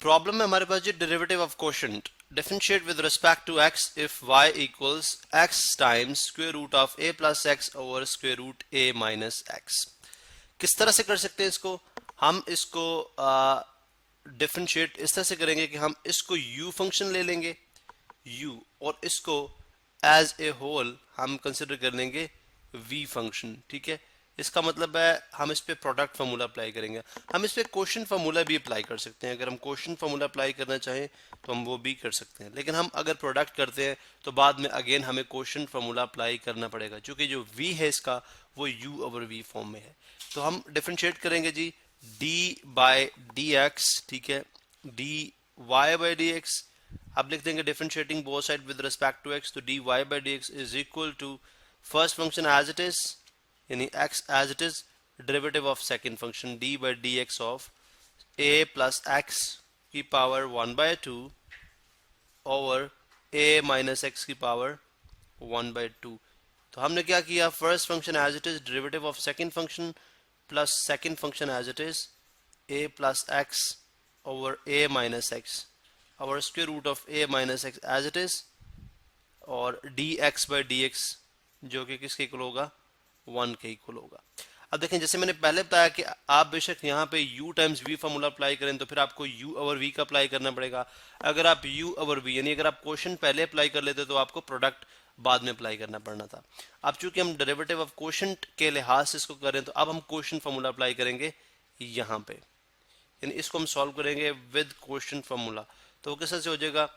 Problem में हमारे पास जो derivative of quotient differentiate with respect to x if y equals x times square root of a plus x over square root a minus x। किस तरह से कर सकते हैं इसको? हम इसको डिफरेंशिएट इस तरह से करेंगे कि हम इसको u फंक्शन ले लेंगे u, और इसको एज ए होल हम कंसिडर कर लेंगे v फंक्शन। ठीक है, इसका मतलब है हम इस पे प्रोडक्ट फार्मूला अप्लाई करेंगे। हम इस पे क्वोशंट फार्मूला भी अप्लाई कर सकते हैं, अगर हम क्वोशंट फार्मूला अप्लाई करना चाहें तो हम वो भी कर सकते हैं, लेकिन हम अगर प्रोडक्ट करते हैं तो बाद में अगेन हमें क्वोशंट फार्मूला अप्लाई करना पड़ेगा, क्योंकि जो v है इसका वो u ओवर v फॉर्म में है। तो हम डिफरेंशिएट करेंगे जी d बाय डी एक्स, ठीक है, dy बाय डी एक्स। अब लिख देंगे differentiating both side with respect to x, तो dy by D X is equal to first function as it is, यानी x as it is, derivative of second function d by D x of a plus x की power 1/2 over a minus x की power 1/2। तो हमने क्या किया, first function as it is, derivative of second function plus second function as it is a plus x over a minus x over square root of a minus x as it is, और dx by dx जो कि किसके equal होगा, 1 के equal होगा। अब देखें, जैसे मैंने पहले बताया कि आप बेशक यहाँ पे u times v formula apply करें तो फिर आपको u ओवर v का अप्लाई करना पड़ेगा। अगर आप u ओवर v यानी अगर आप क्वोशंट पहले अप्लाई कर लेते तो आपको प्रोडक्ट बाद में अप्लाई करना पड़ना था। अब चूंकि हम डेरिवेटिव ऑफ क्वोशंट के लिहाज से इसको करें तो अब हम क्वोशंट फार्मूला अप्लाई करेंगे यहाँ पे, यानी इसको हम सॉल्व करेंगे विद क्वोशंट फार्मूला। तो वो किस तरह से हो जाएगा,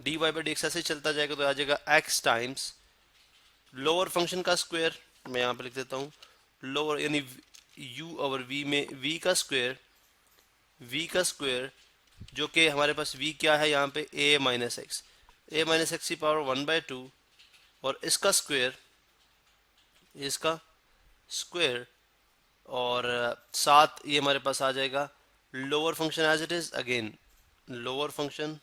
dy बाई डी एक्स ऐसे चलता जाएगा तो आ जाएगा x टाइम्स लोअर फंक्शन का स्क्वायर, मैं यहाँ पे लिख देता हूँ लोअर, यानी u ओवर v में v का स्क्वायर जो कि हमारे पास v क्या है यहाँ पे a माइनस एक्स की पावर 1/2, और इसका स्क्वायर और साथ ये हमारे पास आ जाएगा lower function as it is, again lower function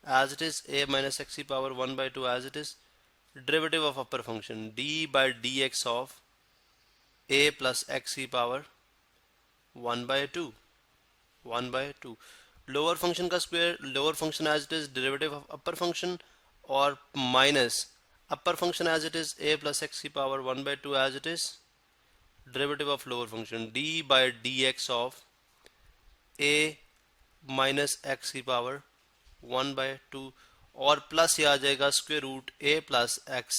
as it is a minus x की power 1/2 as it is, derivative of upper function d by D x of a plus x की power 1/2 lower function का square, lower function as it is, derivative of upper function, और minus upper function as it is a plus x की power 1/2 as it is, derivative of lower function d by D x of a minus x की power 1/2, और plus ये आ जाएगा square root a plus x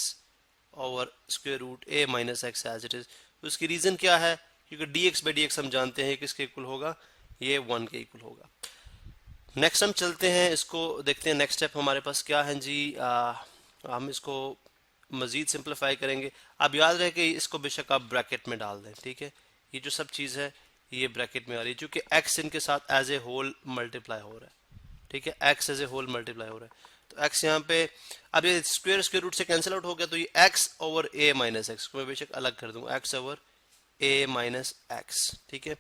over square root a minus x as it is. उसकी reason क्या है, क्योंकि dx by dx हम जानते हैं किसके इक्वल होगा, ये 1 के इक्वल होगा। नेक्स्ट हम चलते हैं, इसको देखते हैं नेक्स्ट स्टेप हमारे पास क्या है जी। हम इसको मजीद सिंप्लीफाई करेंगे। अब याद रहे कि इसको बेशक आप ब्रैकेट में डाल दें, ठीक है, ये जो सब चीज़ है ये ब्रैकेट में आ रही है, क्योंकि x इनके साथ एज ए होल मल्टीप्लाई हो रहा है, ठीक है, x as a whole multiply हो रहा है। तो x यहाँ पे, अब ये स्क्वायर रूट से कैंसिल आउट हो गया, तो ये x over a minus x को मैं बेशक अलग कर दूंगा, x over a minus x, ठीक है।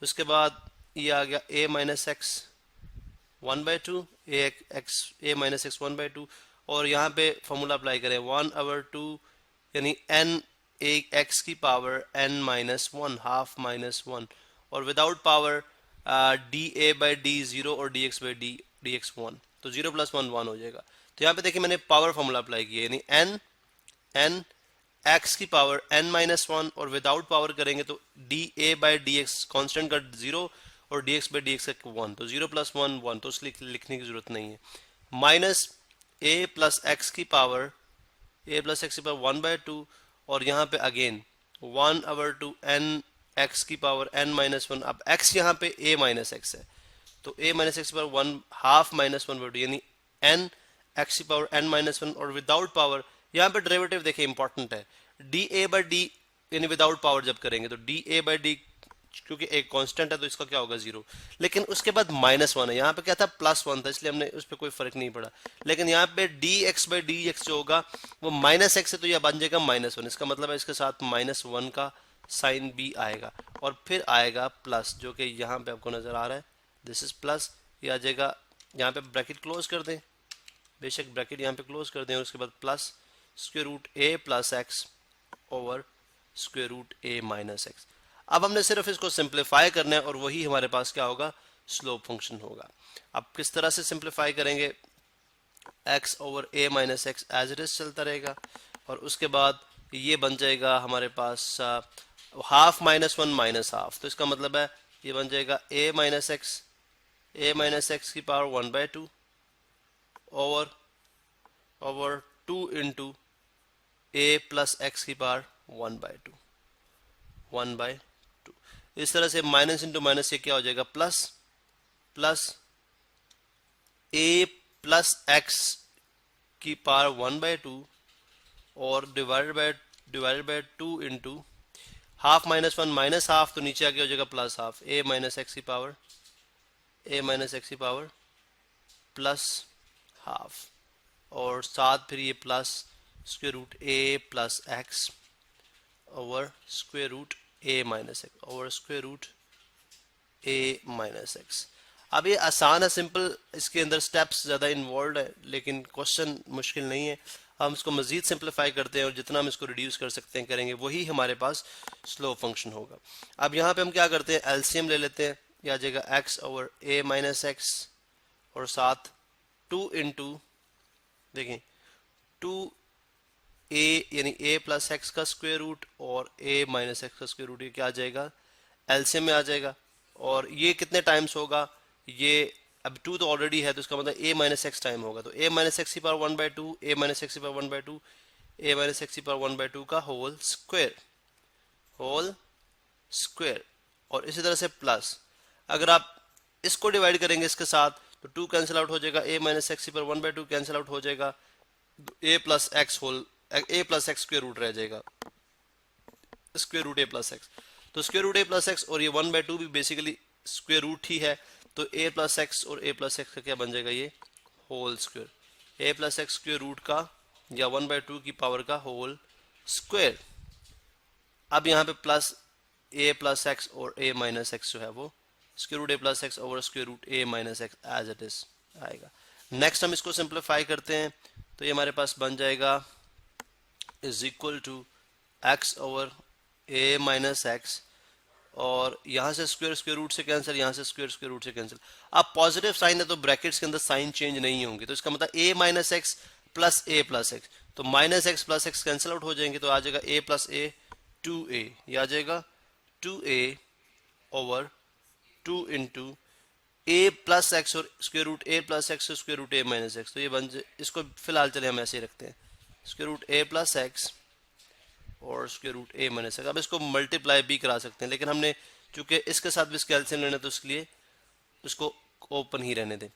उसके बाद ये आ गया a minus x 1/2, a minus x 1/2, और यहाँ पे फॉर्मूला अप्लाई करें 1/2 यानी n x की power n minus 1 half minus 1, और without power dA by D 0 और dx बाई डी dx 1, तो 0 प्लस 1 1 हो जाएगा। तो यहाँ पे देखिए मैंने पावर फॉर्मूला अप्लाई किया, यानी n x की पावर n माइनस 1, और विदाउट पावर करेंगे तो dA by D x constant का 0 और dx बाई डी एक्स का 1, तो 0 प्लस 1 1, तो इसलिए लिखने की जरूरत नहीं है। माइनस a प्लस एक्स की पावर 1/2, और यहाँ पे अगेन 1/2 n x की पावर n माइनस 1। अब x यहाँ पे a माइनस एक्स है, तो a माइनस एक्स की पावर 1 हाफ माइनस 1/2, यानी n x की पावर n माइनस 1, और विदाउट पावर यहाँ पे डेरिवेटिव देखिए इंपॉर्टेंट है, dA बाई डी यानी विदाउट पावर जब करेंगे तो dA बाई डी, क्योंकि एक कांस्टेंट है तो इसका क्या होगा 0, लेकिन उसके बाद -1 है, यहाँ पे क्या था +1 था, इसलिए हमने उस पर कोई फर्क नहीं पड़ा। लेकिन यहाँ पे dx बाई डी एक्स जो होगा वो -x है, तो यह बन जाएगा -1, इसका मतलब है इसके साथ -1 का साइन भी आएगा, और फिर आएगा प्लस, जो कि यहाँ पे आपको नजर आ रहा है, दिस इज प्लस, ये आ जाएगा। यहाँ पे ब्रैकेट क्लोज कर दें, बेशक ब्रैकेट यहाँ पे क्लोज कर दें, और उसके बाद plus square root a plus x over square root a minus x. अब हमने सिर्फ इसको सिंप्लीफाई करना है, और वही हमारे पास क्या होगा, स्लोप फंक्शन होगा। अब किस तरह से सिंप्लीफाई करेंगे, x over a minus x as it is चलता रहेगा, और उसके बाद ये बन जाएगा हमारे पास half minus one minus half, तो इसका मतलब है ये बन जाएगा a माइनस एक्स की power 1/2 over 2 into a plus x की पावर 1/2 इस तरह से माइनस इंटू माइनस से क्या हो जाएगा, प्लस a प्लस एक्स की पावर 1/2 और divided by 2 into half minus one minus half, तो नीचे आके हो जाएगा plus half, a minus x की पावर प्लस हाफ, और साथ फिर ये plus square root a plus x over square root a minus x over square root a minus x. अब ये आसान है, सिंपल, इसके अंदर स्टेप्स ज़्यादा इन्वॉल्व है, लेकिन क्वेश्चन मुश्किल नहीं है। हम इसको मज़ीद सिंप्लीफाई करते हैं और जितना हम इसको रिड्यूस कर सकते हैं करेंगे, वही हमारे पास स्लो फंक्शन होगा। अब यहाँ पे हम क्या करते हैं, एलसीएम ले लेते हैं, यह आ जाएगा x over a minus x और साथ 2 इंटू, देखें 2a यानी a प्लस एक्स का स्क्वायर रूट और a माइनस एक्स का स्क्वायर रूट, ये क्या आ जाएगा, एलसीएम में आ जाएगा। और ये कितने टाइम्स होगा, ये अब 2 तो ऑलरेडी है, तो इसका मतलब a माइनस एक्स टाइम होगा, तो a माइनस एक्स की पावर 1/2 a माइनस एक्स की पावर 1/2 a माइनस एक्स की पावर 1/2 का होल स्क्वायर। और इसी तरह से प्लस, अगर आप इसको डिवाइड करेंगे इसके साथ तो 2 कैंसिल आउट हो जाएगा, a माइनस एक्स की पावर 1/2 कैंसिल आउट हो जाएगा, a plus x square root रह जाएगा, square root a plus X, तो square root a plus x और ये 1/2 भी बेसिकली स्क्वायर रूट ही है, तो a प्लस एक्स और a प्लस एक्स का क्या बन जाएगा, ये whole square, a plus x square root का या 1/2 की पावर का होल स्क्वायर। अब यहाँ पे प्लस a प्लस एक्स और a माइनस एक्स जो है वो square root a plus x over square root a minus x as it is आएगा। नेक्स्ट हम इसको सिंप्लीफाई करते हैं, तो ये हमारे पास बन जाएगा is equal to x over a minus x, और यहाँ से स्क्वायर रूट से कैंसिल, यहाँ से स्क्वायर रूट से कैंसिल। अब पॉजिटिव साइन है तो ब्रैकेट्स के अंदर साइन चेंज नहीं होंगे, तो इसका मतलब a minus X plus a plus X, तो minus X plus X cancel out हो जाएंगे, तो आ जाएगा a प्लस a 2a, ये आ जाएगा 2a over 2 into a plus x और square root a plus x और square root a minus X, तो ये बन जाए, इसको फिलहाल चले हम ऐसे ही रखते हैं, square root a plus x और square root a minus x. अब इसको मल्टीप्लाई भी करा सकते हैं, लेकिन हमने चूंकि इसके साथ भी इसके एलसीएम लेना, तो इसके लिए इसको ओपन ही रहने दें,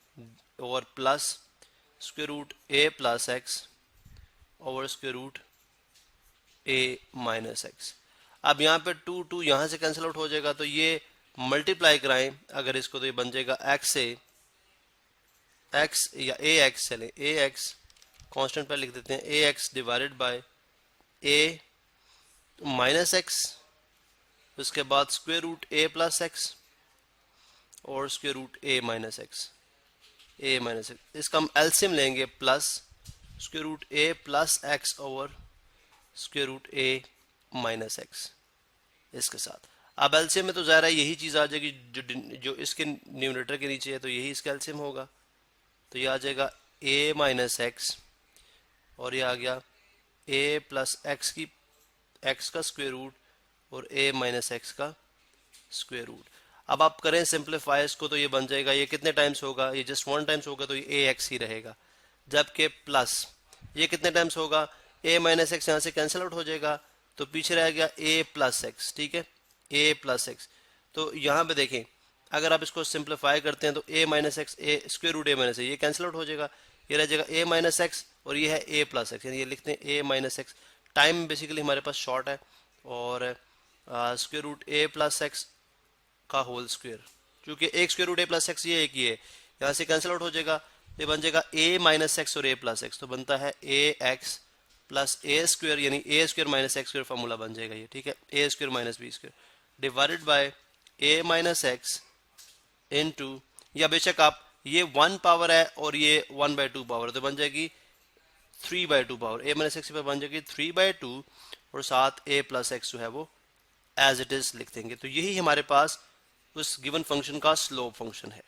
और plus square root a plus x over square root a minus x. अब यहाँ पे 2 यहाँ से कैंसिल आउट हो जाएगा, तो ये मल्टीप्लाई कराएं अगर इसको, तो ये बन जाएगा x या ax, चले ax कांस्टेंट पर लिख देते हैं, ax divided by a minus X, उसके बाद square root a plus x और square root a minus X, इसका हम एलसीएम लेंगे, plus square root a plus x over square root a minus X इसके साथ। अब एलसीएम में तो ज़ाहिर है यही चीज़ आ जाएगी जो इसके न्यूमरेटर के नीचे है, तो यही इसका एलसीएम होगा, तो ये आ जाएगा a माइनस एक्स और ये आ गया a प्लस एक्स का स्क्वायर रूट और a माइनस एक्स का स्क्वायर रूट। अब आप करें सिंप्लीफाई इसको, तो ये बन जाएगा, ये कितने टाइम्स होगा, ये जस्ट 1 टाइम्स होगा, तो ये ax ही रहेगा, जबकि प्लस ये कितने टाइम्स होगा, a माइनस एक्स यहाँ से कैंसिल आउट हो जाएगा, तो पीछे रह गया a प्लस एक्स, ठीक है, a प्लस एक्स। तो यहाँ पे देखें अगर आप इसको सिंप्लीफाई करते हैं तो a minus x square root a minus ये कैंसिल आउट हो जाएगा, ये रह जाएगा a माइनस एक्स और ये है a प्लस एक्स, यानी ये लिखते हैं a minus x. Time basically हमारे पास शॉर्ट है, और square root a plus x का होल स्क्वायर, क्योंकि एक square root a plus x ये एक ही है, यहाँ से कैंसिल आउट हो जाएगा, ये बन जाएगा a माइनस एक्स और a प्लस एक्स, तो बनता है ax प्लस a स्क्वायर, यानी a square minus x square formula बन जाएगा ये, ठीक है, a square minus b square divided by a minus x into, या बेशक आप ये 1 पावर है और ये 1/2 पावर, तो बन जाएगी 3/2 पावर, a माइनस एक्स की पावर बन जाएगी 3/2 और साथ a प्लस एक्स जो है वो एज इट इज लिख देंगे। तो यही हमारे पास उस गिवन फंक्शन का स्लोप फंक्शन है।